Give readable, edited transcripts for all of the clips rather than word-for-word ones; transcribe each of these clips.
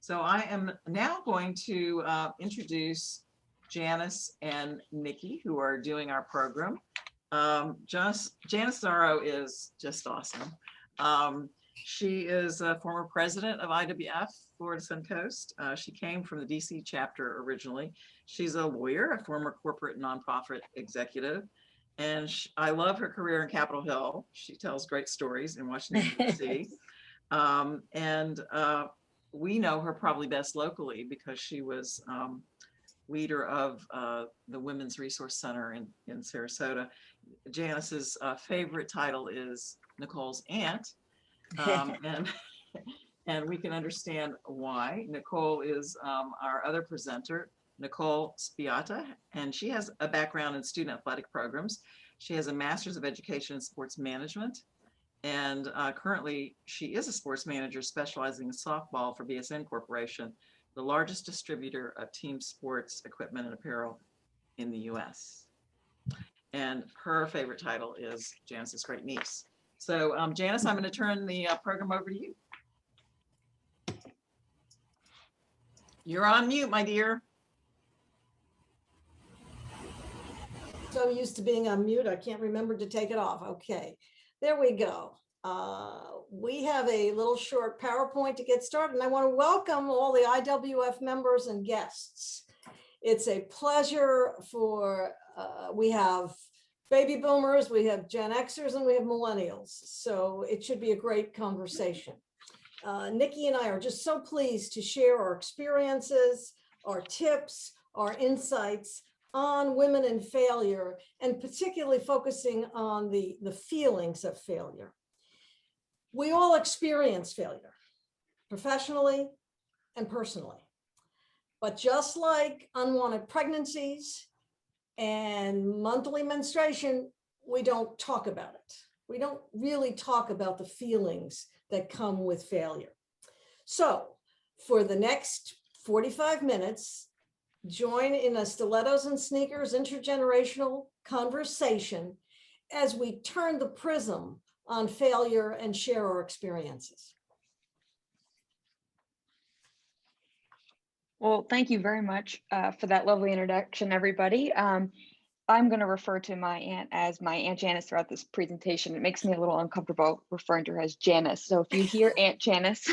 So I am now going to introduce Janice and Nikki, who are doing our program. Janice Zarro is just awesome. She is a former president of IWF, Florida Sun Coast. She came from the DC chapter originally. She's a lawyer, a former corporate nonprofit executive, and I love her career in Capitol Hill. She tells great stories in Washington, D.C. And we know her probably best locally because she was leader of the Women's Resource Center in Sarasota. Janice's favorite title is Nicole's aunt, and and we can understand why. Nicole is our other presenter, Nicole Spiotta, and she has a background in student athletic programs. She has a master's of education in sports management, and currently she is a sports manager specializing in softball for BSN Corporation, the largest distributor of team sports equipment and apparel in the US. And her favorite title is Janice's great niece. So Janice, I'm going to turn the program over to you. You're on mute, my dear. So used to being on mute, I can't remember to take it off. Okay, there we go. We have a little short PowerPoint to get started, and I want to welcome all the IWF members and guests. It's a pleasure for, we have baby boomers, we have Gen Xers, and we have millennials. So it should be a great conversation. Nikki and I are just so pleased to share our experiences, our tips, our insights on women and failure, and particularly focusing on the feelings of failure. We all experience failure, professionally and personally. But just like unwanted pregnancies and monthly menstruation, we don't talk about it. We don't really talk about the feelings that come with failure. So for the next 45 minutes, join in a Stilettos and Sneakers intergenerational conversation as we turn the prism on failure and share our experiences. Well, thank you very much for that lovely introduction, everybody. I'm going to refer to my aunt as my Aunt Janice throughout this presentation. It makes me a little uncomfortable referring to her as Janice. So if you hear Aunt Janice,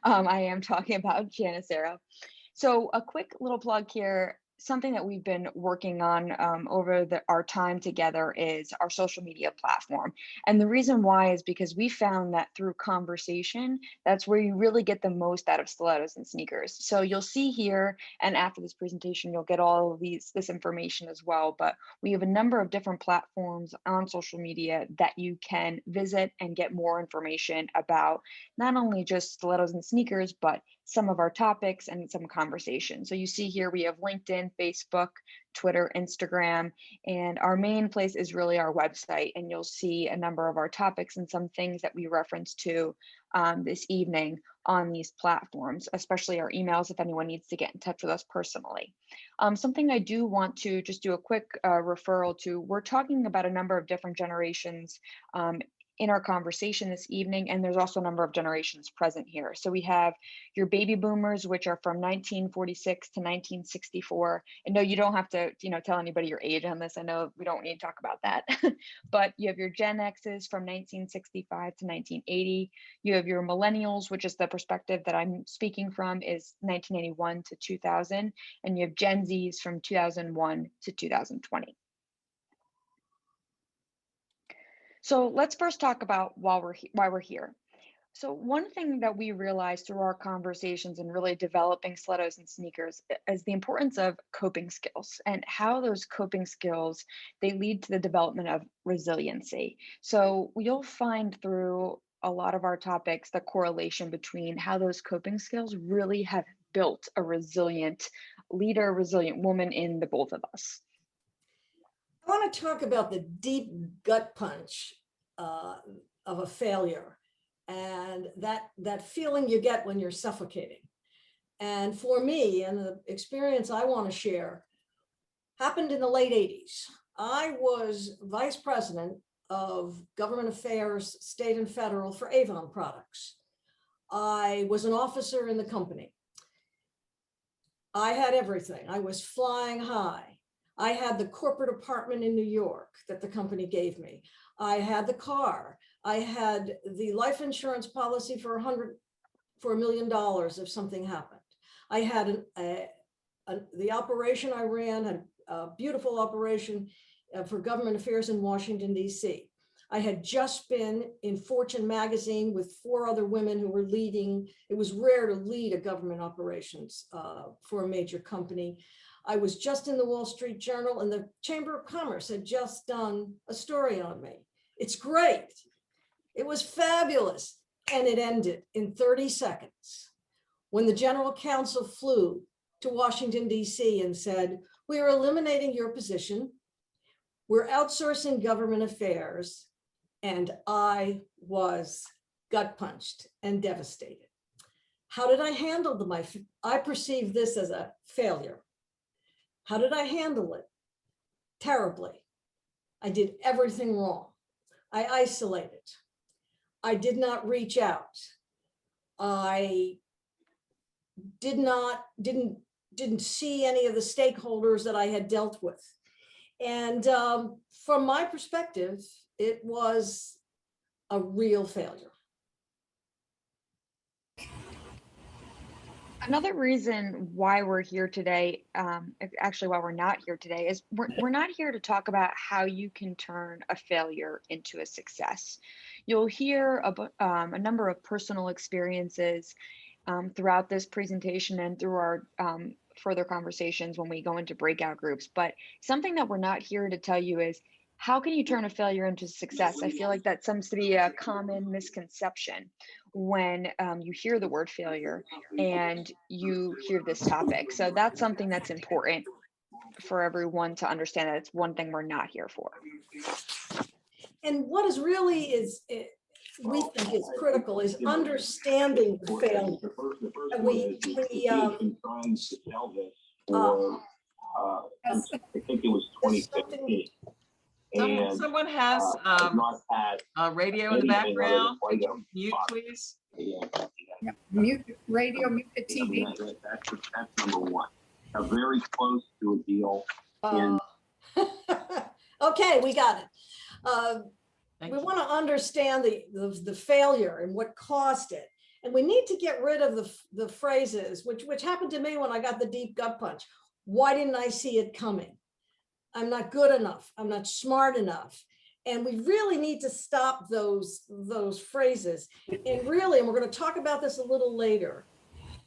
I am talking about Janice Zarro. So a quick little plug here. Something that we've been working on over our time together is our social media platform. And the reason why is because we found that through conversation, that's where you really get the most out of Stilettos and Sneakers. So you'll see here, and after this presentation, you'll get all of this information as well. But we have a number of different platforms on social media that you can visit and get more information about not only just Stilettos and Sneakers, but some of our topics and some conversation. So you see here, we have LinkedIn, Facebook, Twitter, Instagram, and our main place is really our website. And you'll see a number of our topics and some things that we reference to this evening on these platforms, especially our emails if anyone needs to get in touch with us personally. Something I do want to just do a quick referral to, we're talking about a number of different generations in our conversation this evening, and there's also a number of generations present here. So we have your baby boomers, which are from 1946 to 1964. And no, you don't have to, tell anybody your age on this. I know we don't need to talk about that. But you have your Gen X's from 1965 to 1980. You have your millennials, which is the perspective that I'm speaking from, is 1981 to 2000. And you have Gen Z's from 2001 to 2020. So let's first talk about why we're here. So one thing that we realized through our conversations and really developing Stilettos and Sneakers is the importance of coping skills and how those coping skills, they lead to the development of resiliency. So you'll find through a lot of our topics the correlation between how those coping skills really have built a resilient leader, resilient woman in the both of us. I want to talk about the deep gut punch of a failure and that feeling you get when you're suffocating. And for me, and the experience I want to share, happened in the late 80s. I was vice president of government affairs, state and federal, for Avon products. I was an officer in the company. I had everything. I was flying high. I had the corporate apartment in New York that the company gave me. I had the car. I had the life insurance policy for $1 million if something happened. I had the operation I ran, had a beautiful operation for government affairs in Washington, D.C. I had just been in Fortune magazine with 4 other women who were leading. It was rare to lead a government operations for a major company. I was just in the Wall Street Journal, and the Chamber of Commerce had just done a story on me. It's great. It was fabulous. And it ended in 30 seconds when the general counsel flew to Washington, D.C. and said, "We are eliminating your position. We're outsourcing government affairs." And I was gut punched and devastated. How did I handle I perceived this as a failure. How did I handle it? Terribly. I did everything wrong. I isolated. I did not reach out. I didn't see any of the stakeholders that I had dealt with. And from my perspective, it was a real failure. Another reason why we're here today, actually why we're not here today, is we're not here to talk about how you can turn a failure into a success. You'll hear a number of personal experiences throughout this presentation and through our further conversations when we go into breakout groups. But something that we're not here to tell you is, how can you turn a failure into success? I feel like that seems to be a common misconception when you hear the word failure and you hear this topic. So that's something that's important for everyone to understand, that it's one thing we're not here for. And what is really we think is critical is understanding the failure. I think it was 2015. Someone has a radio in the background. Mute, please. Yeah. Mute radio, mute the TV. That's number one. Very close to a deal. Okay, we got it. We want to understand the failure and what caused it. And we need to get rid of the phrases, which happened to me when I got the deep gut punch. Why didn't I see it coming? I'm not good enough. I'm not smart enough. And we really need to stop those phrases. And really, and we're going to talk about this a little later,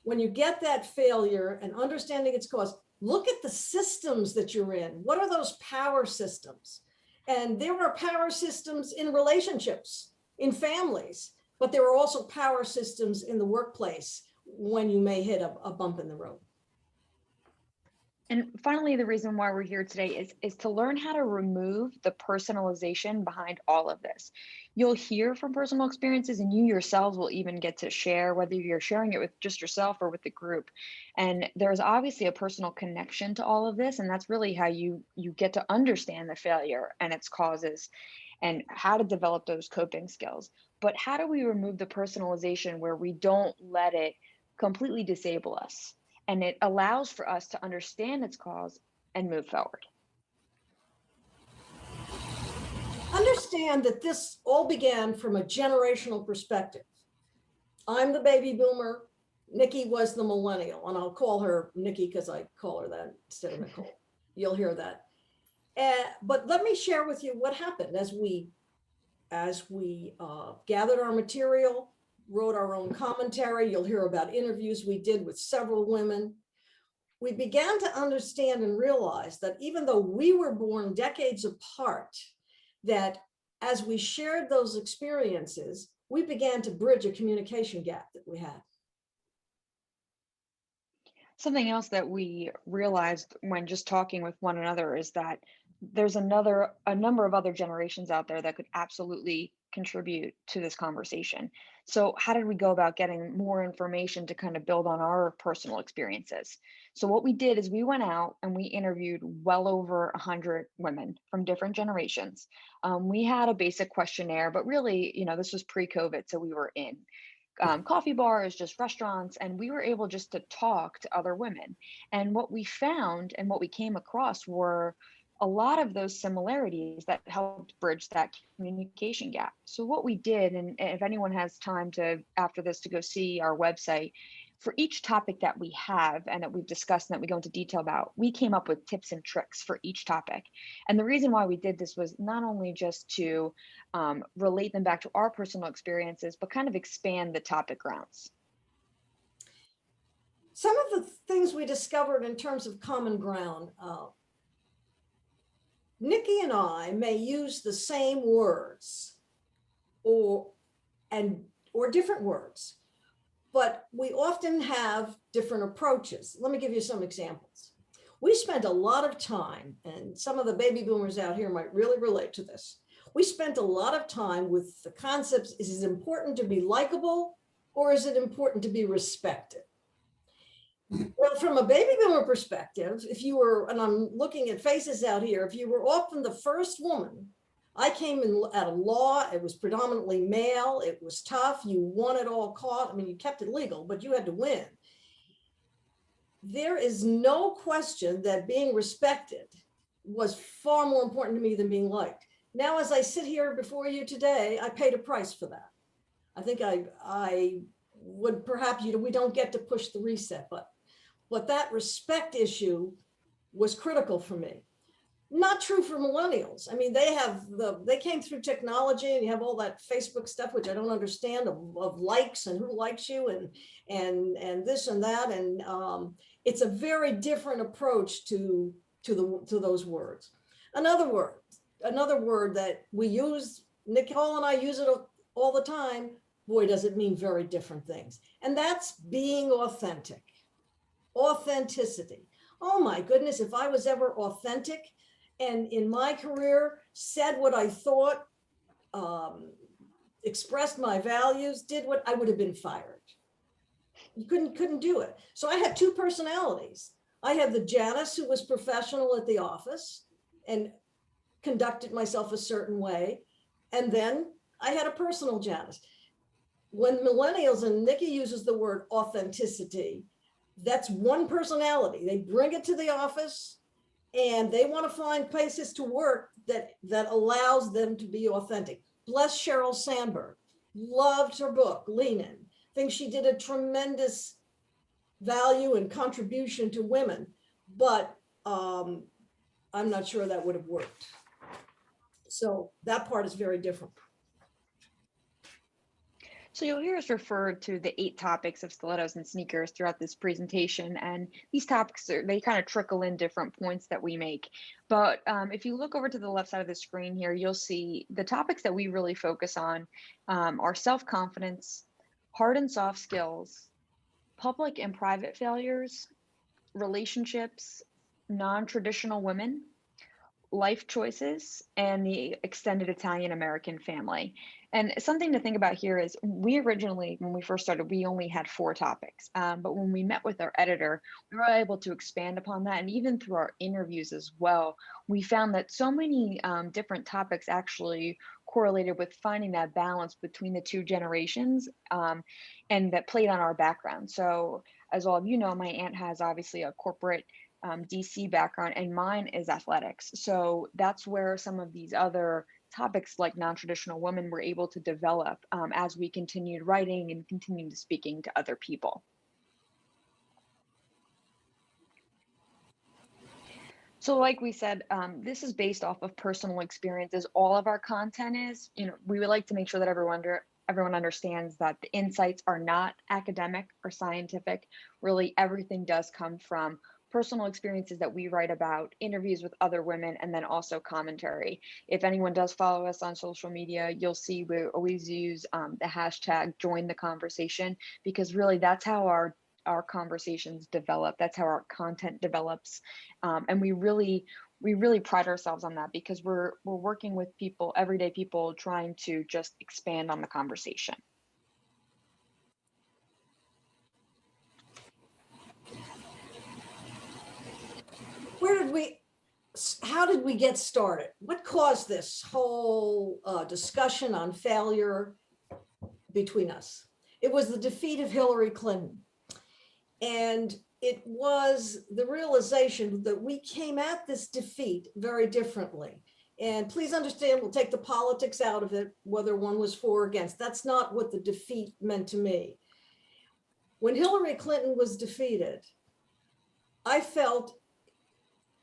when you get that failure and understanding its cause, look at the systems that you're in. What are those power systems? And there are power systems in relationships, in families, but there are also power systems in the workplace when you may hit a bump in the road. And finally, the reason why we're here today is to learn how to remove the personalization behind all of this. You'll hear from personal experiences, and you yourselves will even get to share, whether you're sharing it with just yourself or with the group. And there's obviously a personal connection to all of this, and that's really how you get to understand the failure and its causes and how to develop those coping skills. But how do we remove the personalization where we don't let it completely disable us? And it allows for us to understand its cause and move forward. Understand that this all began from a generational perspective. I'm the baby boomer. Nikki was the millennial, and I'll call her Nikki because I call her that instead of Nicole. You'll hear that. But let me share with you what happened as we gathered our material, wrote our own commentary. You'll hear about interviews we did with several women. We began to understand and realize that even though we were born decades apart, that as we shared those experiences, we began to bridge a communication gap that we had. Something else that we realized when just talking with one another is that there's a number of other generations out there that could absolutely contribute to this conversation. So how did we go about getting more information to kind of build on our personal experiences? So what we did is we went out and we interviewed well over 100 women from different generations. We had a basic questionnaire, but really, this was pre-COVID, so we were in. coffee bars, just restaurants, and we were able just to talk to other women. And what we found and what we came across were a lot of those similarities that helped bridge that communication gap. So what we did, and if anyone has time to after this to go see our website, for each topic that we have and that we've discussed and that we go into detail about, we came up with tips and tricks for each topic. And the reason why we did this was not only just to relate them back to our personal experiences, but kind of expand the topic grounds. Some of the things we discovered in terms of common ground, Nikki and I may use the same words or different words, but we often have different approaches. Let me give you some examples. We spent a lot of time, and some of the baby boomers out here might really relate to this. We spent a lot of time with the concepts, is it important to be likable or is it important to be respected? Well, from a baby boomer perspective, if you were, and I'm looking at faces out here, if you were often the first woman, I came in out of law, it was predominantly male, it was tough, you won at all costs. I mean, you kept it legal, but you had to win. There is no question that being respected was far more important to me than being liked. Now, as I sit here before you today, I paid a price for that. I think I would perhaps, we don't get to push the reset button, but that respect issue was critical for me. Not true for millennials. I mean, they came through technology and you have all that Facebook stuff, which I don't understand of likes and who likes you and this and that. And it's a very different approach to those words. Another word that we use, Nicole and I use it all the time. Boy, does it mean very different things. And that's being authentic, authenticity. Oh my goodness, if I was ever authentic and in my career said what I thought, expressed my values, did what, I would have been fired. You couldn't do it. So I had two personalities. I had the Janice who was professional at the office and conducted myself a certain way. And then I had a personal Janice. When millennials, and Nikki uses the word authenticity, that's one personality. They bring it to the office and they want to find places to work that allows them to be authentic. Bless Sheryl Sandberg. Loved her book, Lean In. Think she did a tremendous value and contribution to women, but I'm not sure that would have worked. So that part is very different. So you'll hear us refer to the 8 topics of stilettos and sneakers throughout this presentation. And these topics, they kind of trickle in different points that we make. But if you look over to the left side of the screen here, you'll see the topics that we really focus on are self-confidence, hard and soft skills, public and private failures, relationships, non-traditional women, life choices, and the extended Italian American family. And something to think about here is we originally, when we first started, we only had 4 topics. But when we met with our editor, we were able to expand upon that. And even through our interviews as well, we found that so many different topics actually correlated with finding that balance between the 2 generations and that played on our background. So as all of you know, my aunt has obviously a corporate DC background and mine is athletics. So that's where some of these other topics like non-traditional women were able to develop as we continued writing and continued speaking to other people. So like we said, this is based off of personal experiences. All of our content is, we would like to make sure that everyone understands that the insights are not academic or scientific. Really, everything does come from personal experiences that we write about, interviews with other women, and then also commentary. If anyone does follow us on social media, you'll see we always use the hashtag join the conversation, because really that's how our conversations develop. That's how our content develops. And we really pride ourselves on that because we're working with people, everyday people, trying to just expand on the conversation. How did we get started? What caused this whole discussion on failure between us? It was the defeat of Hillary Clinton. And it was the realization that we came at this defeat very differently. And please understand, we'll take the politics out of it, whether one was for or against. That's not what the defeat meant to me. When Hillary Clinton was defeated, I felt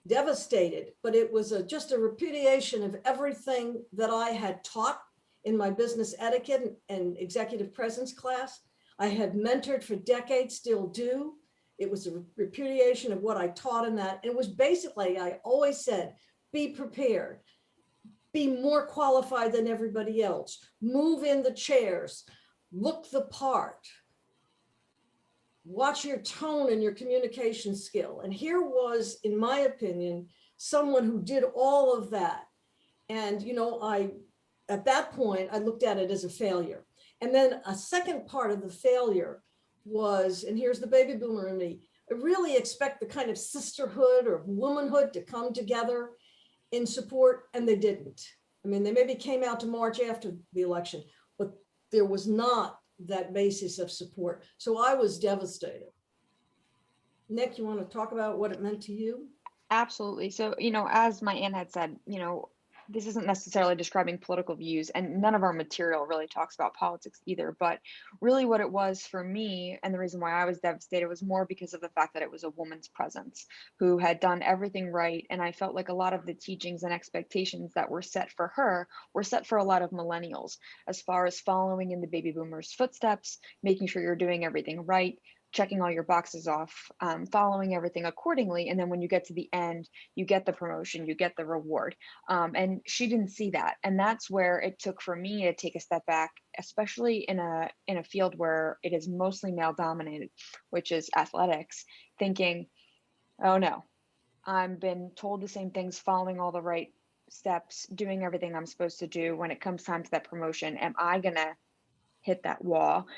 devastated, but it was just a repudiation of everything that I had taught in my business etiquette and executive presence class. I had mentored for decades, still do. It was a repudiation of what I taught in that. It was basically, I always said, be prepared, be more qualified than everybody else, move in the chairs, look the part, watch your tone and your communication skill. And here was, in my opinion, someone who did all of that. And, you know, at that point, I looked at it as a failure. And then a second part of the failure was, and here's the baby boomer in me, I really expect the kind of sisterhood or womanhood to come together in support, and they didn't. I mean, they maybe came out to march after the election, but there was not that basis of support. So I was devastated. Nick, you want to talk about what it meant to you? Absolutely. So, you know, as my aunt had said, you know, this isn't necessarily describing political views, and none of our material really talks about politics either. But really, what it was for me, and the reason why I was devastated, was more because of the fact that it was a woman's presence who had done everything right. And I felt like a lot of the teachings and expectations that were set for her were set for a lot of millennials, as far as following in the baby boomers' footsteps, making sure you're doing everything right, checking all your boxes off, following everything accordingly. And then when you get to the end, you get the promotion, you get the reward. And she didn't see that. And that's where it took for me to take a step back, especially in a field where it is mostly male dominated, which is athletics, thinking, oh no, I've been told the same things, following all the right steps, doing everything I'm supposed to do. When it comes time to that promotion, am I gonna hit that wall?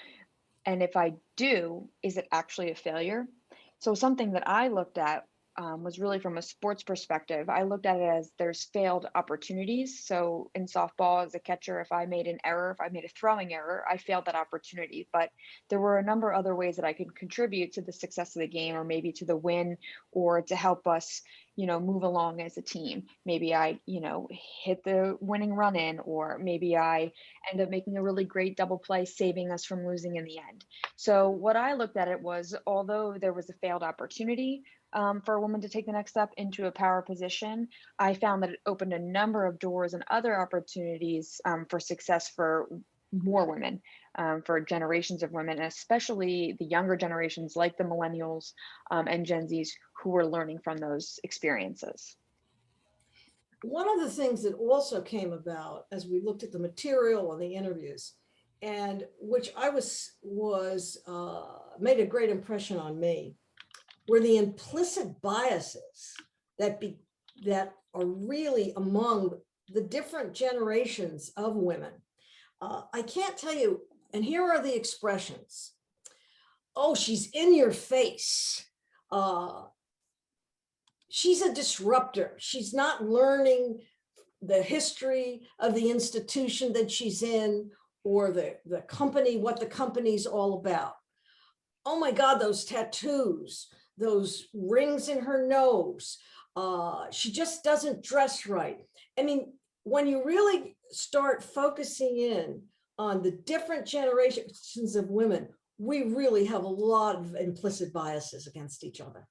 And if I do, is it actually a failure? So something that I looked at was really from a sports perspective. I looked at it as there's failed opportunities. So in softball, as a catcher, if I made an error, if I made a throwing error, I failed that opportunity. But there were a number of other ways that I could contribute to the success of the game, or maybe to the win, or to help us, you know, move along as a team. Maybe I, you know, hit the winning run in, or maybe I end up making a really great double play, saving us from losing in the end. So what I looked at it was, although there was a failed opportunity for a woman to take the next step into a power position, I found that it opened a number of doors and other opportunities for success for more women, for generations of women, and especially the younger generations like the millennials and Gen Zs who were learning from those experiences. One of the things that also came about as we looked at the material and the interviews, and which I was made a great impression on me, were the implicit biases that are really among the different generations of women. I can't tell you, and here are the expressions. Oh, she's in your face. She's a disruptor. She's not learning the history of the institution that she's in, or the company, what the company's all about. Oh my God, those tattoos, those rings in her nose. She just doesn't dress right. I mean, when you really start focusing in on the different generations of women, we really have a lot of implicit biases against each other.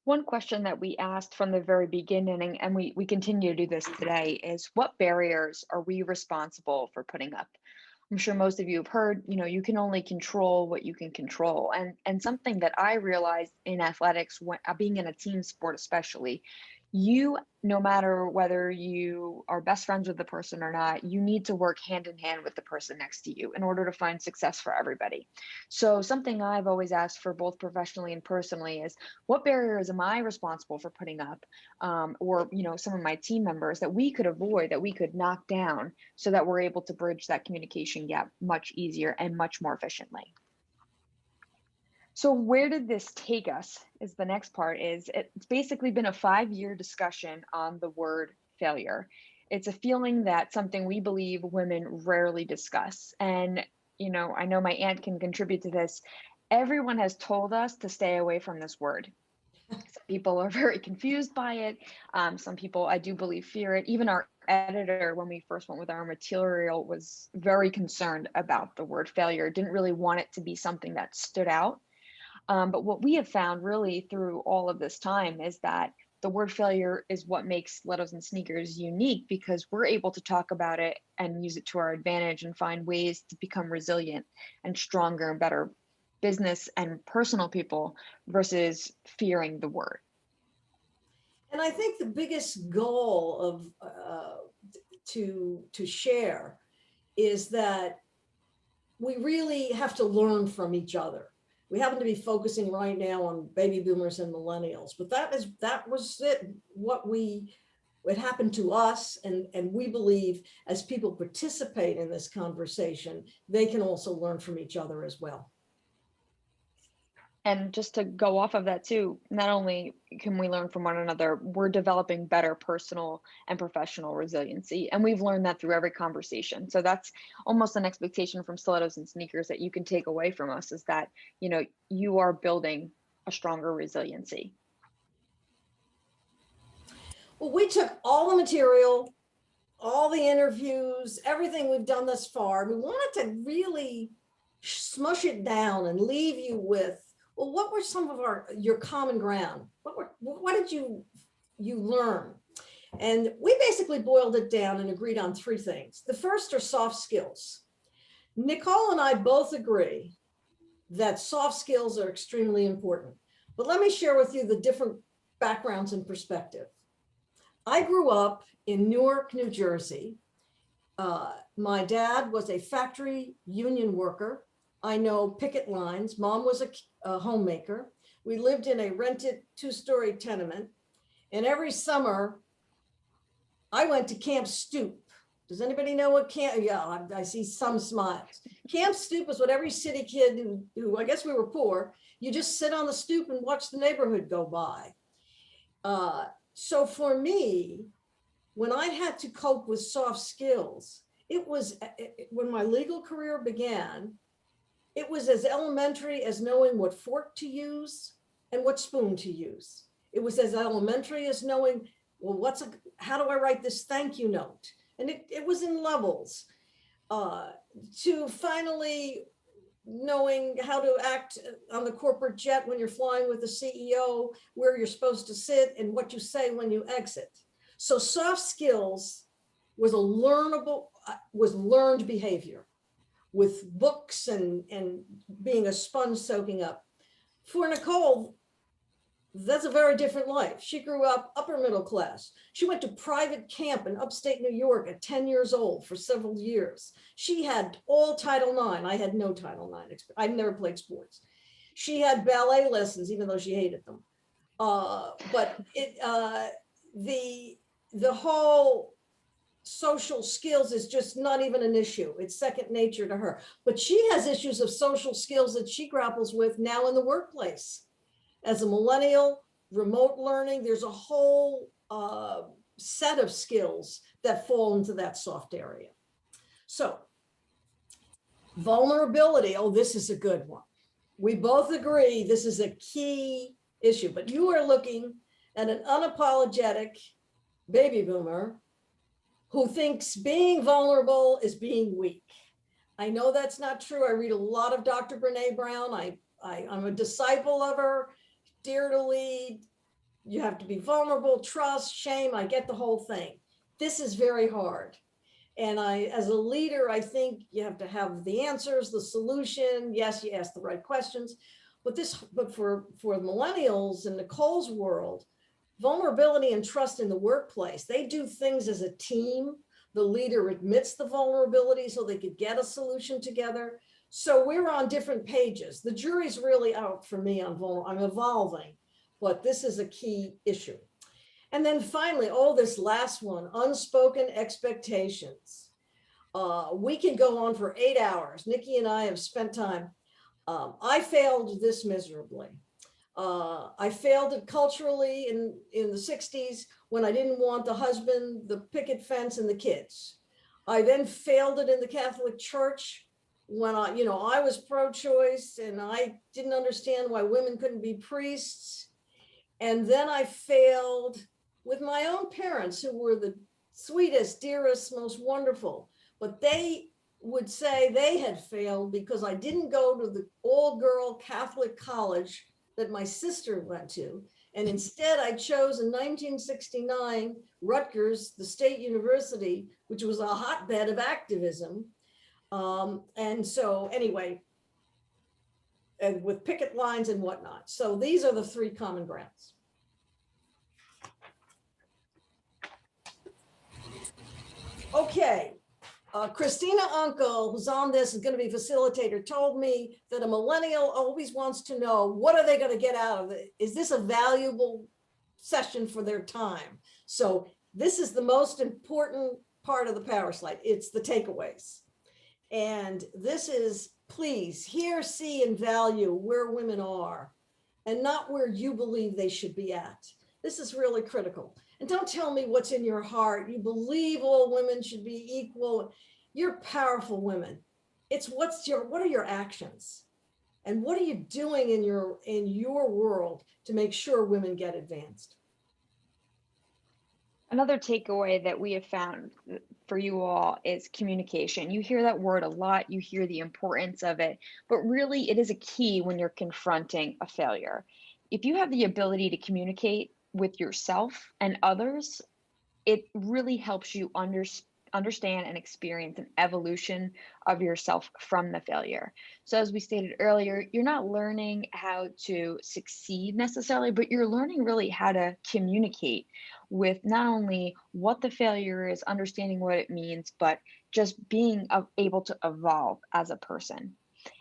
One question that we asked from the very beginning, and we continue to do this today, is what barriers are we responsible for putting up? I'm sure most of you have heard, you know, you can only control what you can control. And something that I realized in athletics, when, being in a team sport especially, you, no matter whether you are best friends with the person or not, you need to work hand in hand with the person next to you in order to find success for everybody. So something I've always asked for, both professionally and personally, is what barriers am I responsible for putting up, or, you know, some of my team members that we could avoid, that we could knock down, so that we're able to bridge that communication gap much easier and much more efficiently. So where did this take us is the next part. Is it's basically been a 5-year discussion on the word failure. It's a feeling that something we believe women rarely discuss. And I know my aunt can contribute to this. Everyone has told us to stay away from this word. Some people are very confused by it. Some people, I do believe, fear it. Even our editor, when we first went with our material, was very concerned about the word failure, didn't really want it to be something that stood out. But what we have found really through all of this time is that the word failure is what makes Stilettos and Sneakers unique, because we're able to talk about it and use it to our advantage and find ways to become resilient and stronger and better business and personal people versus fearing the word. And I think the biggest goal of to share is that we really have to learn from each other. We happen to be focusing right now on baby boomers and millennials, but that was it. What happened to us, and we believe as people participate in this conversation, they can also learn from each other as well. And just to go off of that too, not only can we learn from one another, we're developing better personal and professional resiliency. And we've learned that through every conversation. So that's almost an expectation from Stilettos and Sneakers that you can take away from us, is that, you are building a stronger resiliency. Well, we took all the material, all the interviews, everything we've done thus far. We wanted to really smush it down and leave you with, well, what were some of your common ground? What did you learn? And we basically boiled it down and agreed on 3 things. The first are soft skills. Nicole and I both agree that soft skills are extremely important. But let me share with you the different backgrounds and perspective. I grew up in Newark, New Jersey. My dad was a factory union worker. I know picket lines. Mom was a homemaker. We lived in a rented 2-story tenement. And every summer, I went to Camp Stoop. Does anybody know what camp? Yeah, I see some smiles. Camp Stoop is what every city kid who I guess we were poor, you just sit on the stoop and watch the neighborhood go by. So for me, when I had to cope with soft skills, it was when my legal career began, it was as elementary as knowing what fork to use and what spoon to use. It was as elementary as knowing, well, how do I write this thank you note? And it was in levels, to finally knowing how to act on the corporate jet when you're flying with the CEO, where you're supposed to sit and what you say when you exit. So soft skills was learned behavior with books and being a sponge soaking up. For Nicole, that's a very different life. She grew up upper middle class. She went to private camp in upstate New York at 10 years old for several years. She had all Title IX. I had no Title IX. I've never played sports. She had ballet lessons, even though she hated them. But the whole social skills is just not even an issue. It's second nature to her. But she has issues of social skills that she grapples with now in the workplace. As a millennial, remote learning, there's a whole set of skills that fall into that soft area. So vulnerability, this is a good one. We both agree this is a key issue, but you are looking at an unapologetic baby boomer who thinks being vulnerable is being weak. I know that's not true. I read a lot of Dr. Brene Brown. I'm a disciple of her. Dare to lead, you have to be vulnerable, trust, shame. I get the whole thing. This is very hard. And as a leader, I think you have to have the answers, the solution. Yes, you ask the right questions, but for millennials in Nicole's world, vulnerability and trust in the workplace, they do things as a team. The leader admits the vulnerability so they could get a solution together. So we're on different pages. The jury's really out for me on I'm evolving, but this is a key issue. And then finally, this last one, unspoken expectations. We can go on for 8 hours. Nikki and I have spent time. I failed this miserably. I failed it culturally in the 60s when I didn't want the husband, the picket fence, and the kids. I then failed it in the Catholic Church when I was pro-choice and I didn't understand why women couldn't be priests. And then I failed with my own parents, who were the sweetest, dearest, most wonderful, but they would say they had failed because I didn't go to the all-girl Catholic college that my sister went to. And instead I chose in 1969, Rutgers, the state university, which was a hotbed of activism. And so anyway, and with picket lines and whatnot. So these are the three common grounds. Okay, Christina Uncle, who's on this, is going to be facilitator, told me that a millennial always wants to know, what are they going to get out of it? Is this a valuable session for their time? So this is the most important part of the power slide. It's the takeaways. And this is, please hear, see, and value where women are and not where you believe they should be at. This is really critical. And don't tell me what's in your heart. You believe all women should be equal. You're powerful women. It's what are your actions? And what are you doing in your world to make sure women get advanced? Another takeaway that we have found for you all is communication. You hear that word a lot, you hear the importance of it, but really it is a key when you're confronting a failure. If you have the ability to communicate with yourself and others, it really helps you understand and experience an evolution of yourself from the failure. So as we stated earlier, you're not learning how to succeed necessarily, but you're learning really how to communicate with not only what the failure is, understanding what it means, but just being able to evolve as a person.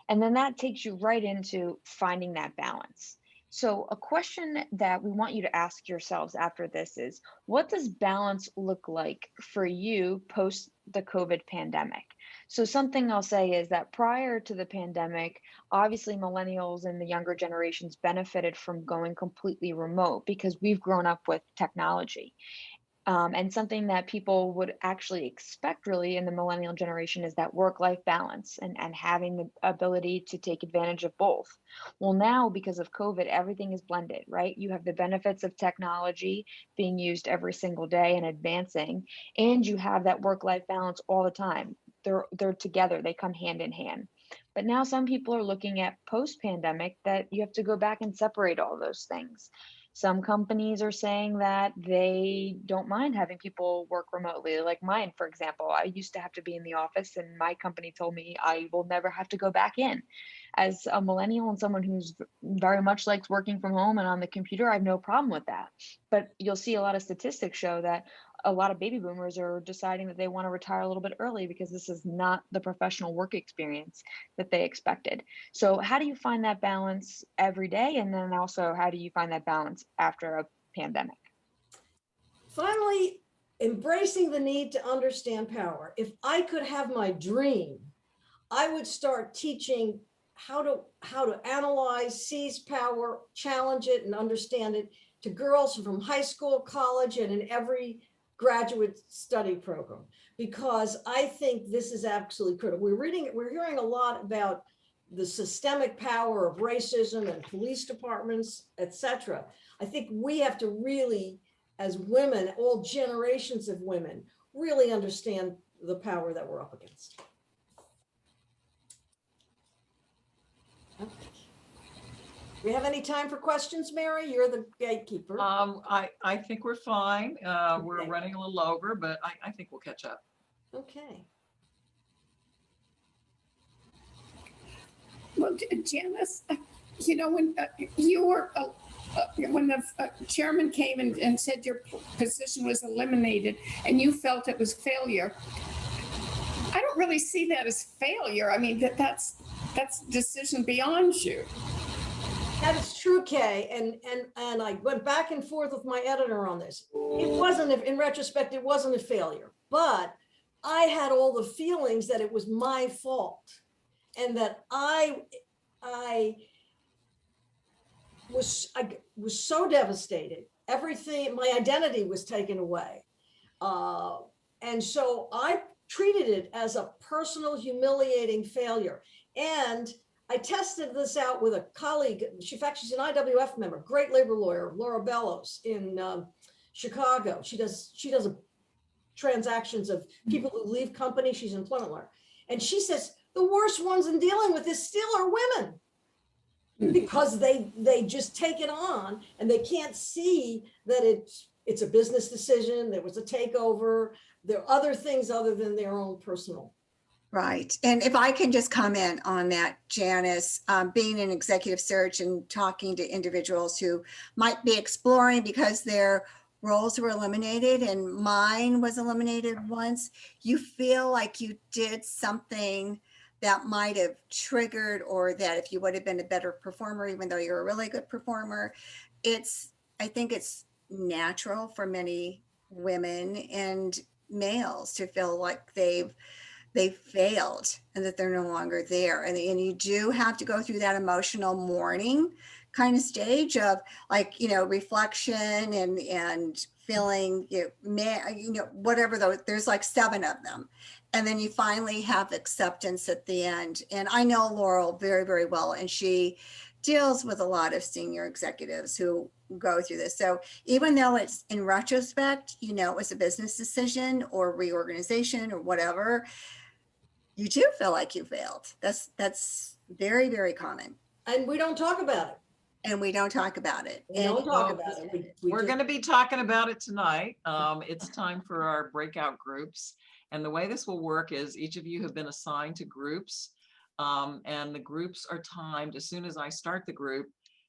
And then that takes you right into finding that balance. So a question that we want you to ask yourselves after this is, what does balance look like for you post the COVID pandemic? So something I'll say is that prior to the pandemic, obviously millennials and the younger generations benefited from going completely remote because we've grown up with technology. And something that people would actually expect really in the millennial generation is that work-life balance and having the ability to take advantage of both. Well, now because of COVID, everything is blended, right? You have the benefits of technology being used every single day and advancing, and you have that work-life balance all the time. They're together, they come hand in hand. But now some people are looking at post-pandemic that you have to go back and separate all those things. Some companies are saying that they don't mind having people work remotely. Like mine, for example, I used to have to be in the office, and my company told me I will never have to go back in. As a millennial and someone who's very much likes working from home and on the computer, I have no problem with that. But you'll see a lot of statistics show that a lot of baby boomers are deciding that they want to retire a little bit early because this is not the professional work experience that they expected. So how do you find that balance every day? And then also, how do you find that balance after a pandemic? Finally, embracing the need to understand power. If I could have my dream, I would start teaching how to analyze, seize power, challenge it, and understand it to girls from high school, college, and in every graduate study program, because I think this is absolutely critical. We're hearing a lot about the systemic power of racism and police departments, etc. I think we have to really, as women, all generations of women, really understand the power that we're up against. We have any time for questions, Mary? You're the gatekeeper. I think we're fine. We're Okay. running a little over, but I think we'll catch up. Okay. Well, Janice, when you were, when the chairman came and said your position was eliminated and you felt it was failure, I don't really see that as failure. I mean, that's decision beyond you. That is true, Kay. And I went back and forth with my editor on this. It wasn't, in retrospect, it wasn't a failure, but I had all the feelings that it was my fault and that I was so devastated. Everything, my identity was taken away. And so I treated it as a personal, humiliating failure. And I tested this out with a colleague. She's an IWF member, great labor lawyer, Laura Bellows in Chicago. She does transactions of people who leave companies. She's an employment lawyer. And she says, the worst ones in dealing with this still are women, because they just take it on and they can't see that it's a business decision. There was a takeover. There are other things other than their own personal. Right. And if I can just comment on that, Janice, being in executive search and talking to individuals who might be exploring because their roles were eliminated and mine was eliminated once, you feel like you did something that might have triggered, or that if you would have been a better performer, even though you're a really good performer, I think it's natural for many women and males to feel like they failed and that they're no longer there. And you do have to go through that emotional mourning kind of stage of, like, reflection and feeling, whatever, there's like 7 of them. And then you finally have acceptance at the end. And I know Laurel very, very well, and she deals with a lot of senior executives who go through this. So even though it's in retrospect, it was a business decision or reorganization or whatever, you do feel like you failed. That's very, very common. And we don't talk about it. We don't talk about it. We're going to be talking about it tonight. It's time for our breakout groups. And the way this will work is each of you have been assigned to groups, and the groups are timed. As soon as I start the group,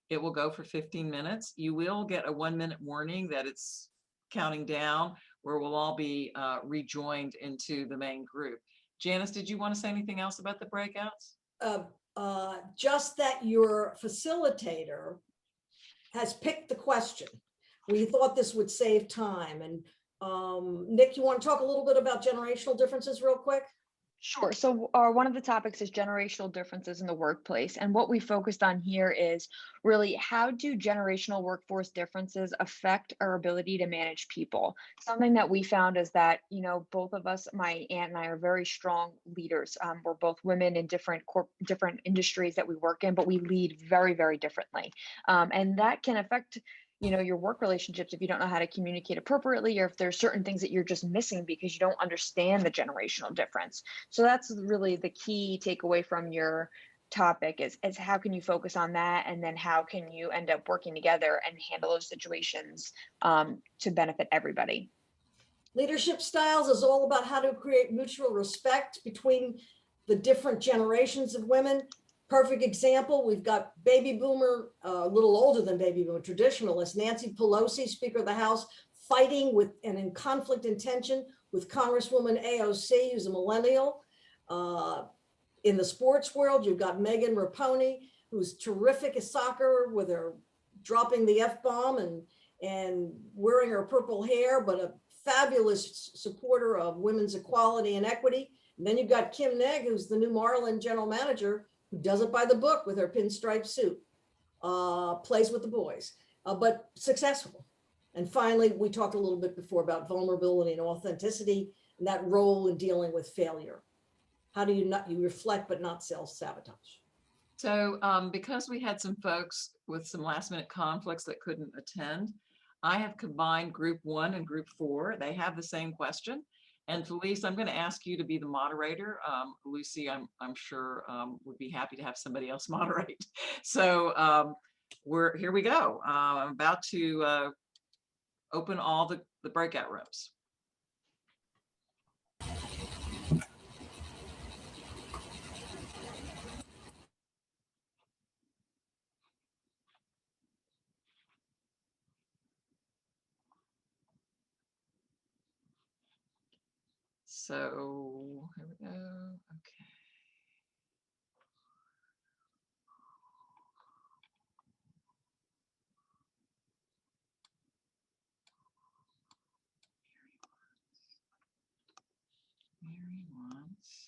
it will go for 15 minutes. You will get a 1-minute warning that it's counting down, where we'll all be rejoined into the main group. Janice, did you want to say anything else about the breakouts? Just that your facilitator has picked the question. We thought this would save time. And Nick, you want to talk a little bit about generational differences real quick? Sure. So one of the topics is generational differences in the workplace. And what we focused on here is really, how do generational workforce differences affect our ability to manage people? Something that we found is that, both of us, my aunt and I, are very strong leaders. We're both women in different industries that we work in, but we lead very, very differently. And that can affect your work relationships if you don't know how to communicate appropriately, or if there's certain things that you're just missing because you don't understand the generational difference. So that's really the key takeaway from your topic is how can you focus on that, and then how can you end up working together and handle those situations to benefit everybody. Leadership styles is all about how to create mutual respect between the different generations of women. Perfect example, we've got baby boomer, a little older than baby boomer, traditionalist, Nancy Pelosi, Speaker of the House, fighting with and in conflict and tension with Congresswoman AOC, who's a millennial. In the sports world, you've got Megan Rapinoe, who's terrific at soccer with her dropping the F-bomb and wearing her purple hair, but a fabulous supporter of women's equality and equity. And then you've got Kim Negg, who's the new Marlin general manager, who does it by the book with her pinstripe suit, plays with the boys, but successful. And finally, we talked a little bit before about vulnerability and authenticity and that role in dealing with failure. How do you reflect but not self-sabotage? So because we had some folks with some last-minute conflicts that couldn't attend, I have combined group 1 and group 4. They have the same question. And Felice, I'm going to ask you to be the moderator. Lucy, I'm sure would be happy to have somebody else moderate. So here we go. I'm about to open all the breakout rooms. So here we go. Okay. Mary wants.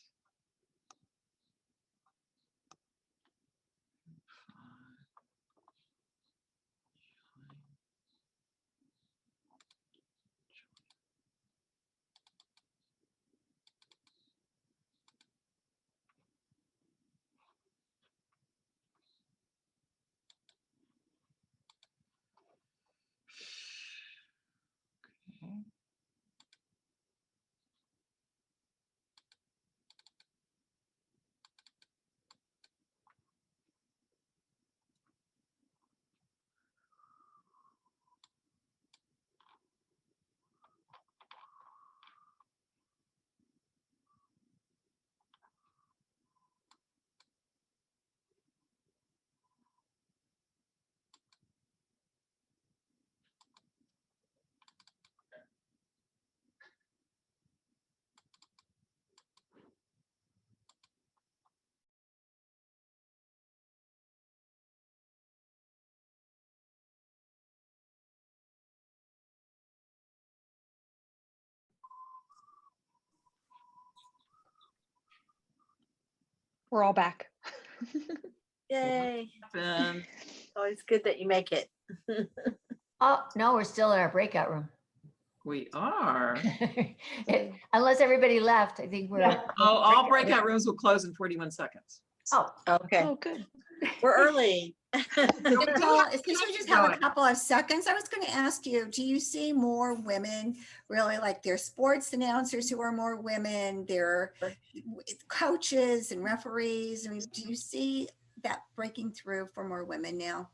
We're all back. Yay. And Always good that you make it. Oh, no, we're still in our breakout room. we are. Unless everybody left, I think we're. Yeah. Oh, all breakout rooms will close in 41 seconds. Oh, Okay. Oh, good. We're early. Nicole, since we just have a Going. couple of seconds, I was going to ask you, do you see more women, really, like their sports announcers who are more women, their coaches and referees? I mean, do you see that breaking through for more women now?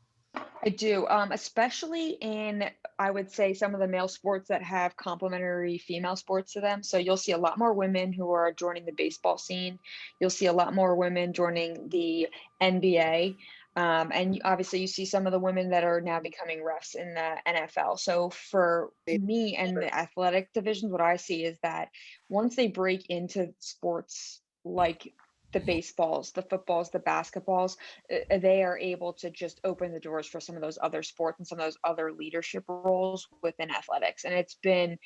I do, especially in, I would say, some of the male sports that have complementary female sports to them. So you'll see a lot more women who are joining the baseball scene. You'll see a lot more women joining the NBA. And obviously you see some of the women that are now becoming refs in the NFL. So for me and the athletic divisions, what I see is that once they break into sports like the baseballs, the footballs, the basketballs, they are able to just open the doors for some of those other sports and some of those other leadership roles within athletics. And it's been,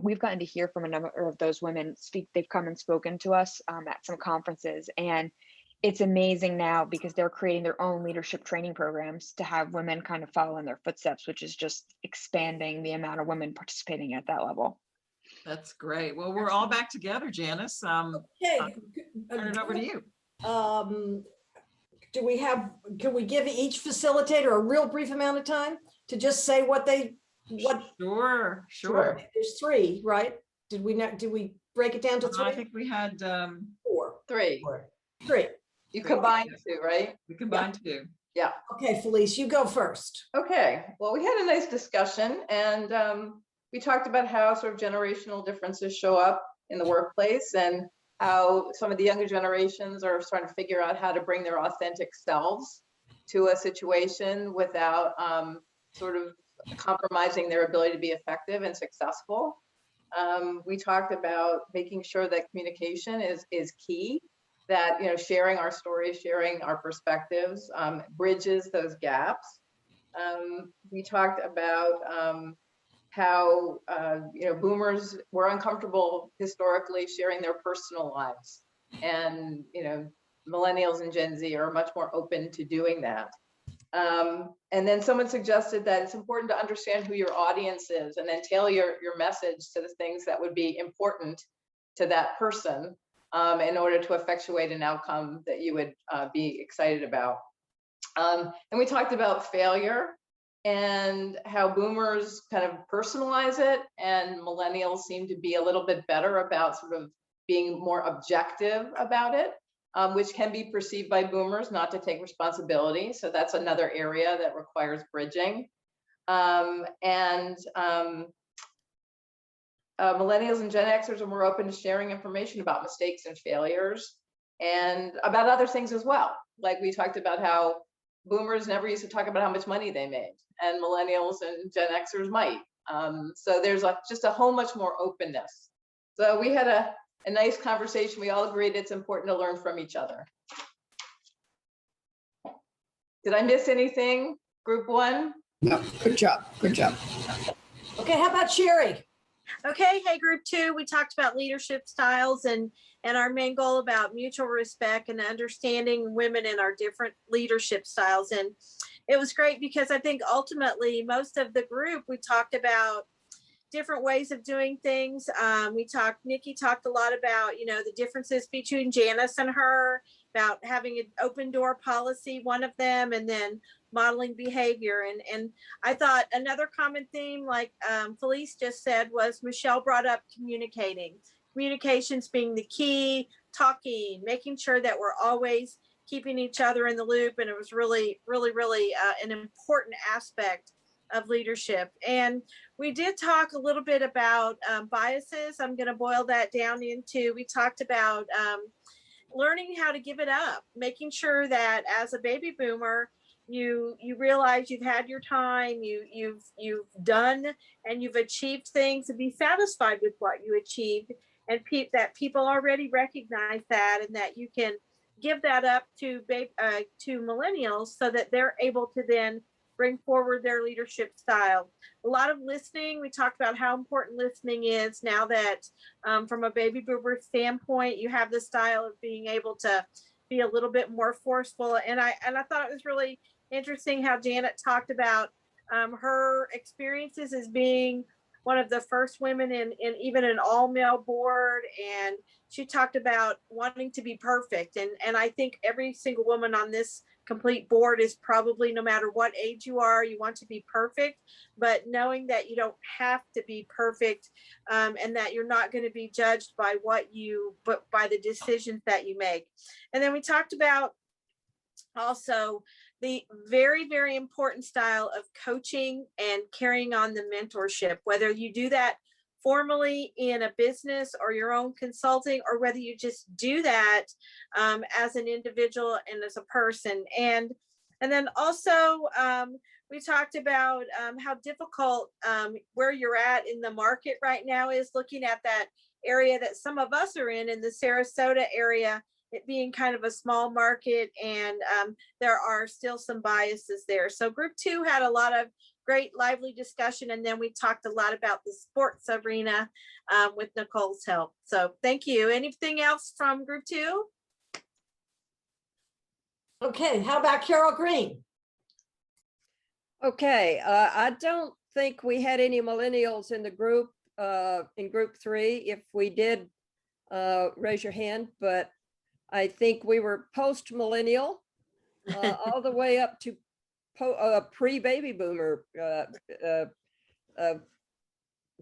we've gotten to hear from a number of those women speak. They've come and spoken to us at some conferences, and it's amazing now because they're creating their own leadership training programs to have women kind of follow in their footsteps, which is just expanding the amount of women participating at that level. That's great. Well, we're all back together, Janice. Okay. Turn it over to you. Can we give each facilitator a real brief amount of time to just say what? Sure. There's three, right? Did we break it down to three? I think we had Four. Three. Three. You combined two, right? we combined two. Yeah. Okay, Felice, you go first. Okay. Well, we had a nice discussion, and we talked about how sort of generational differences show up in the workplace and how some of the younger generations are starting to figure out how to bring their authentic selves to a situation without sort of compromising their ability to be effective and successful. We talked about making sure that communication is key, that sharing our stories, sharing our perspectives bridges those gaps. We talked about how boomers were uncomfortable historically sharing their personal lives, and millennials and Gen Z are much more open to doing that. And then someone suggested that it's important to understand who your audience is and then tailor your message to the things that would be important to that person in order to effectuate an outcome that you would be excited about. And we talked about failure and how boomers kind of personalize it, and millennials seem to be a little bit better about sort of being more objective about it, which can be perceived by boomers not to take responsibility. So that's another area that requires bridging. Millennials and Gen Xers are more open to sharing information about mistakes and failures and about other things as well. Like we talked about how boomers never used to talk about how much money they made, and millennials and Gen Xers might. So there's just a whole much more openness. So we had a nice conversation. We all agreed it's important to learn from each other. Did I miss anything, group one? No, good job, good job. Okay, how about Sherry? Okay, hey, group two, we talked about leadership styles and our main goal about mutual respect and understanding women in our different leadership styles. And it was great because I think ultimately most of the group, we talked about different ways of doing things. Nikki talked a lot about, the differences between Janice and her, about having an open door policy, one of them, and then modeling behavior. And I thought another common theme, like Felice just said, was Michelle brought up communications being the key, talking, making sure that we're always keeping each other in the loop. And it was really, really, really an important aspect of leadership. And we did talk a little bit about biases. I'm going to boil that down into, we talked about learning how to give it up, making sure that as a baby boomer, you realize you've had your time, you've done and you've achieved things, and be satisfied with what you achieved, and that people already recognize that, and that you can give that up to millennials so that they're able to then bring forward their leadership style. A lot of listening. We talked about how important listening is now that from a baby boomer standpoint, you have the style of being able to be a little bit more forceful. And I thought it was really interesting how Janet talked about her experiences as being one of the first women in even an all male board. And she talked about wanting to be perfect. And I think every single woman on this complete board is probably, no matter what age you are, you want to be perfect, but knowing that you don't have to be perfect, and that you're not going to be judged by but by the decisions that you make. And then we talked about also the very, very important style of coaching and carrying on the mentorship, whether you do that formally in a business or your own consulting, or whether you just do that as an individual and as a person. And then also we talked about how difficult where you're at in the market right now is, looking at that area that some of us are in the Sarasota area, it being kind of a small market, and there are still some biases there. So group 2 had a lot of great lively discussion, and then we talked a lot about the sports arena with Nicole's help. So thank you. Anything else from group 2? Okay, how about Carol Green? Okay, I don't think we had any millennials in the group, in group 3. If we did, raise your hand, but I think we were post-millennial all the way up to pre-baby boomer.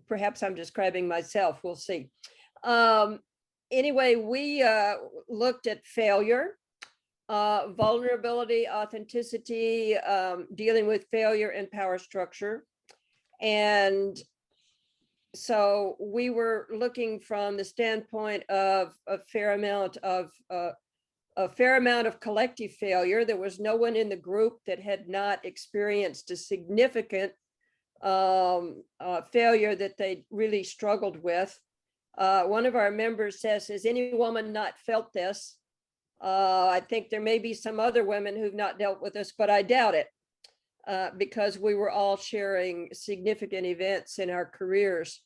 Perhaps I'm describing myself, we'll see. Anyway, we looked at failure, vulnerability, authenticity, dealing with failure and power structure. And so we were looking from the standpoint of a fair amount of collective failure. There was no one in the group that had not experienced a significant failure that they really struggled with. One of our members says, has any woman not felt this? I think there may be some other women who've not dealt with this, but I doubt it, because we were all sharing significant events in our careers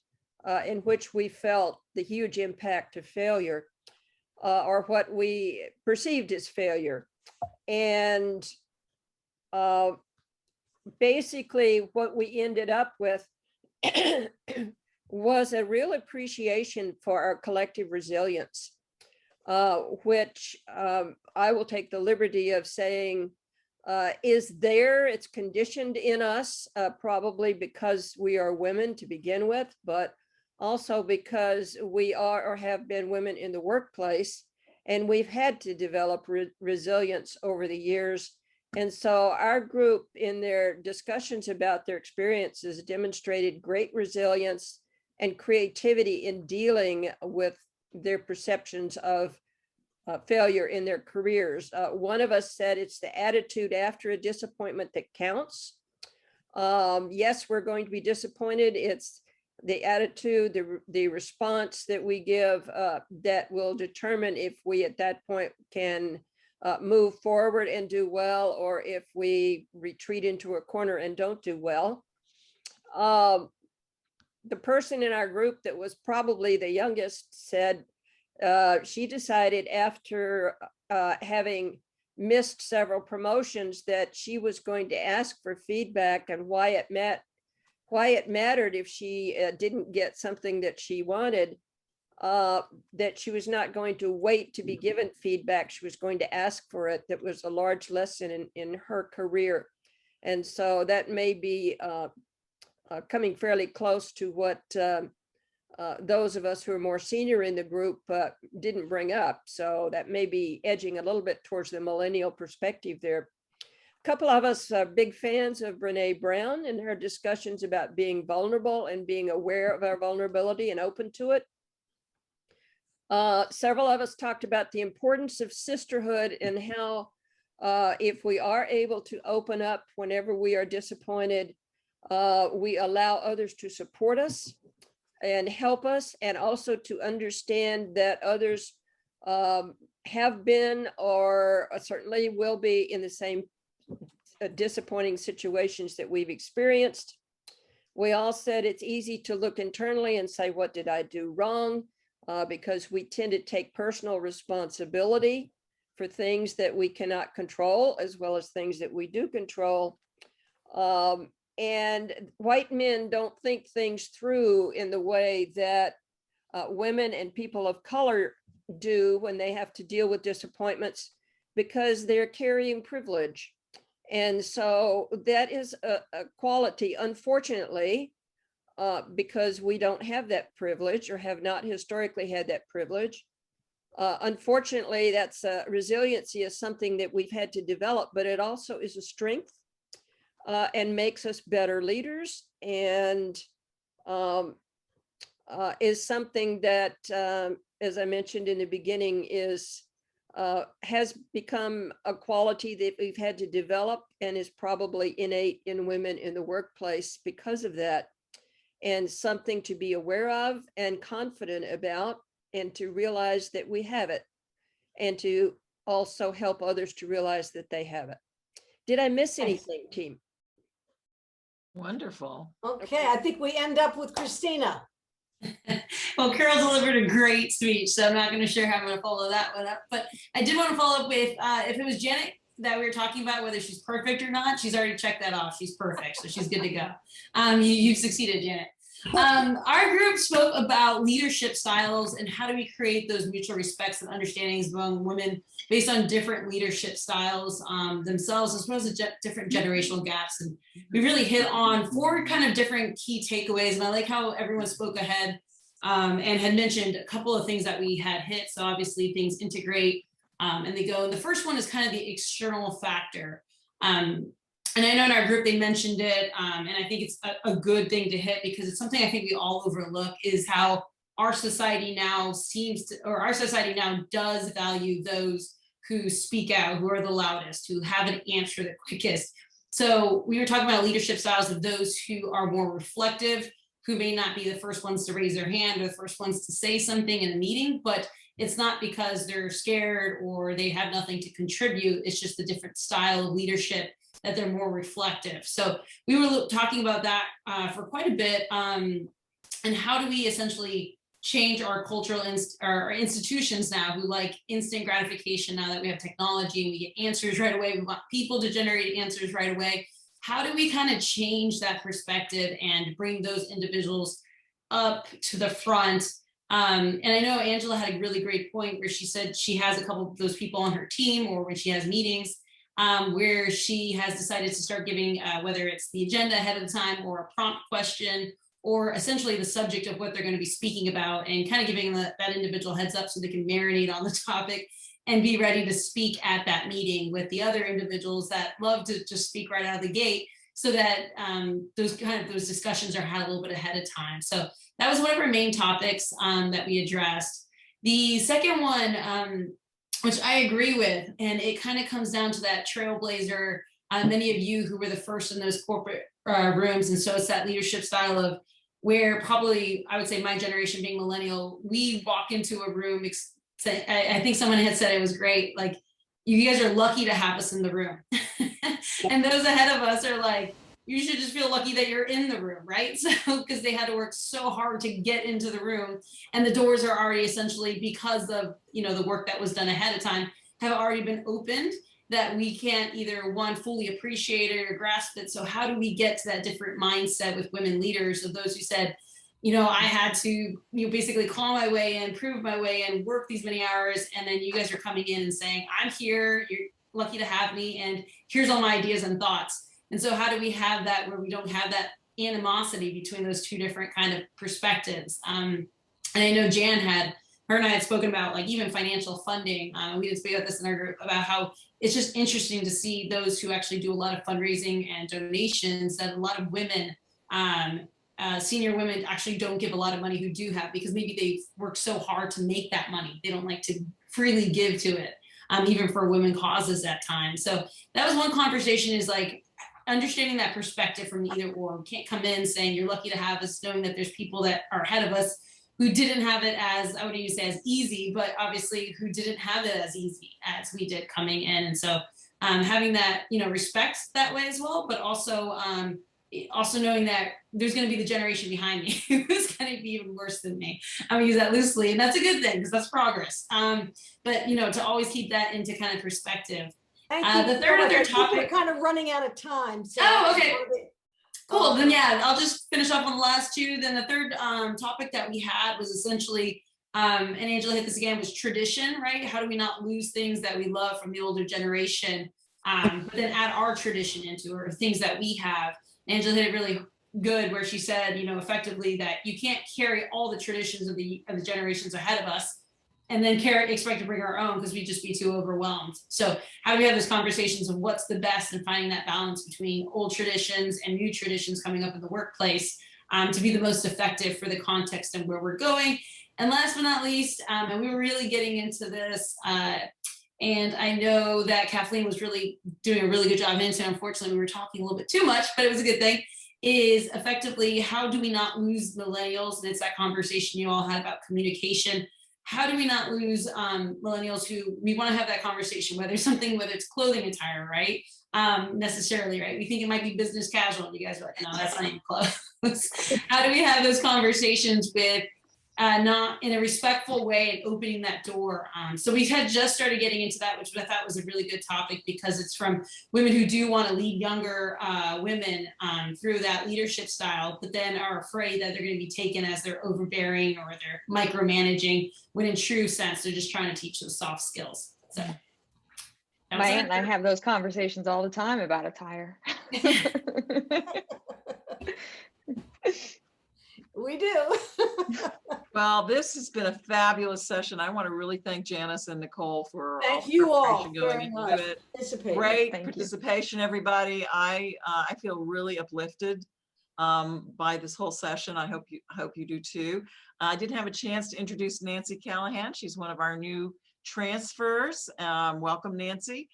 in which we felt the huge impact of failure, or what we perceived as failure. And basically what we ended up with was a real appreciation for our collective resilience, which I will take the liberty of saying is there. It's conditioned in us, probably because we are women to begin with, but also because we are or have been women in the workplace, and we've had to develop resilience over the years. And so our group, in their discussions about their experiences, demonstrated great resilience and creativity in dealing with their perceptions of failure in their careers. One of us said it's the attitude after a disappointment that counts. Yes, we're going to be disappointed. It's the attitude, the response that we give that will determine if we at that point can move forward and do well, or if we retreat into a corner and don't do well. The person in our group that was probably the youngest said she decided after having missed several promotions that she was going to ask for feedback and why it mattered if she didn't get something that she wanted, that she was not going to wait to be given feedback. She was going to ask for it. That was a large lesson in her career. And so that may be coming fairly close to what those of us who are more senior in the group didn't bring up. So that may be edging a little bit towards the millennial perspective there. A couple of us are big fans of Brene Brown and her discussions about being vulnerable and being aware of our vulnerability and open to it. Several of us talked about the importance of sisterhood and how if we are able to open up whenever we are disappointed, we allow others to support us and help us, and also to understand that others have been or certainly will be in the same disappointing situations that we've experienced. We all said it's easy to look internally and say, what did I do wrong? Because we tend to take personal responsibility for things that we cannot control, as well as things that we do control. And white men don't think things through in the way that women and people of color do when they have to deal with disappointments, because they're carrying privilege. And so that is a quality, unfortunately, because we don't have that privilege, or have not historically had that privilege. Unfortunately, that's resiliency is something that we've had to develop, but it also is a strength and makes us better leaders, and is something that, as I mentioned in the beginning, has become a quality that we've had to develop, and is probably innate in women in the workplace because of that, and something to be aware of and confident about, and to realize that we have it, and to also help others to realize that they have it. Did I miss anything, team? Wonderful. Okay, I think we end up with Christina. Well, Carol delivered a great speech, so I'm not going to share how I'm going to follow that one up. But I did want to follow up with if it was Janet that we were talking about, whether she's perfect or not. She's already checked that off. She's perfect, so she's good to go. You've succeeded, Janet. Our group spoke about leadership styles and how do we create those mutual respects and understandings among women based on different leadership styles themselves, as well as different generational gaps. And we really hit on 4 kind of different key takeaways. And I like how everyone spoke ahead and had mentioned a couple of things that we had hit. So obviously things integrate and they go. And the first one is kind of the external factor. And I know in our group, they mentioned it, and I think it's a good thing to hit, because it's something I think we all overlook, is how our society now our society now does value those who speak out, who are the loudest, who have an answer the quickest. So we were talking about leadership styles of those who are more reflective, who may not be the first ones to raise their hand or the first ones to say something in a meeting, but it's not because they're scared or they have nothing to contribute. It's just a different style of leadership, that they're more reflective. So we were talking about that for quite a bit, and how do we essentially change our cultural our institutions now, who like instant gratification now that we have technology and we get answers right away. We want people to generate answers right away. How do we kind of change that perspective and bring those individuals up to the front? And I know Angela had a really great point where she said she has a couple of those people on her team, or when she has meetings, where she has decided to start giving, whether it's the agenda ahead of the time or a prompt question, or essentially the subject of what they're going to be speaking about, and kind of giving that individual heads up so they can marinate on the topic and be ready to speak at that meeting with the other individuals that love to just speak right out of the gate, so that those discussions are had a little bit ahead of time. So that was one of our main topics that we addressed. The second one, which I agree with, and it kind of comes down to that trailblazer, many of you who were the first in those corporate rooms. And so it's that leadership style of where probably, I would say my generation being millennial, we walk into a room, I think someone had said it was great, like, you guys are lucky to have us in the room. And those ahead of us are like, you should just feel lucky that you're in the room, right? So, because they had to work so hard to get into the room, and the doors are already essentially, because of, the work that was done ahead of time, have already been opened, that we can't either fully appreciate it or grasp it. So how do we get to that different mindset with women leaders, of those who said, I had to basically claw my way in, prove my way in, work these many hours, and then you guys are coming in and saying, I'm here, you're lucky to have me, and here's all my ideas and thoughts. And so how do we have that where we don't have that animosity between those two different kind of perspectives? And I know her and I had spoken about, like, even financial funding. We did speak about this in our group, about how it's just interesting to see those who actually do a lot of fundraising and donations, that a lot of women, senior women, actually don't give a lot of money who do have, because maybe they've worked so hard to make that money. They don't like to freely give to it, even for women causes at times. So that was one conversation, is like, understanding that perspective from either or. We can't come in saying you're lucky to have us, knowing that there's people that are ahead of us who didn't have it as, I wouldn't even say as easy, but obviously who didn't have it as easy as we did coming in. And so having that, respect that way as well, but also also knowing that there's going to be the generation behind me who's going to be even worse than me. I'm gonna use that loosely, and that's a good thing because that's progress. But you know, to always keep that into kind of perspective. Thank you The so third much. other I think we're topic. kind of running out of time. So Oh, okay. Cool. Then yeah, I'll just finish up on the last two. Then the third topic that we had was essentially, and Angela hit this again, was tradition, right? How do we not lose things that we love from the older generation, but then add our tradition into it, or things that we have. Angela hit it really good where she said, you know, effectively that you can't carry all the traditions of the generations ahead of us and then expect to bring our own, because we'd just be too overwhelmed. So how do we have those conversations of what's the best and finding that balance between old traditions and new traditions coming up in the workplace to be the most effective for the context and where we're going. And last but not least, and we were really getting into this, and I know that Kathleen was really doing a really good job into it. Unfortunately, we were talking a little bit too much, but it was a good thing, is effectively how do we not lose millennials? And it's that conversation you all had about communication. How do we not lose millennials who we want to have that conversation, whether it's clothing attire, right? Necessarily, right? We think it might be business casual. And you guys are like, no, that's not even close. How do we have those conversations with not in a respectful way and opening that door? So we had just started getting into that, which I thought was a really good topic because it's from women who do want to lead younger women through that leadership style, but then are afraid that they're going to be taken as they're overbearing or they're micromanaging, when in true sense, they're just trying to teach those soft skills. So my aunt and I have those conversations all the time about attire. We do. Well, this has been a fabulous session. I want to really thank Janice and Nicole for Thank you all preparation going very into much. it. Participate. Great Thank you. participation, everybody. I feel really uplifted by this whole session. I hope you do too. I did have a chance to introduce Nancy Callahan. She's one of our new transfers. Welcome, Nancy.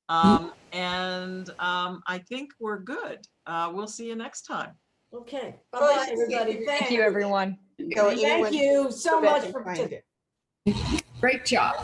And I think we're good. We'll see you next time. Okay. Bye-bye, everybody. Thank you, everyone. Thank you so much for Great job.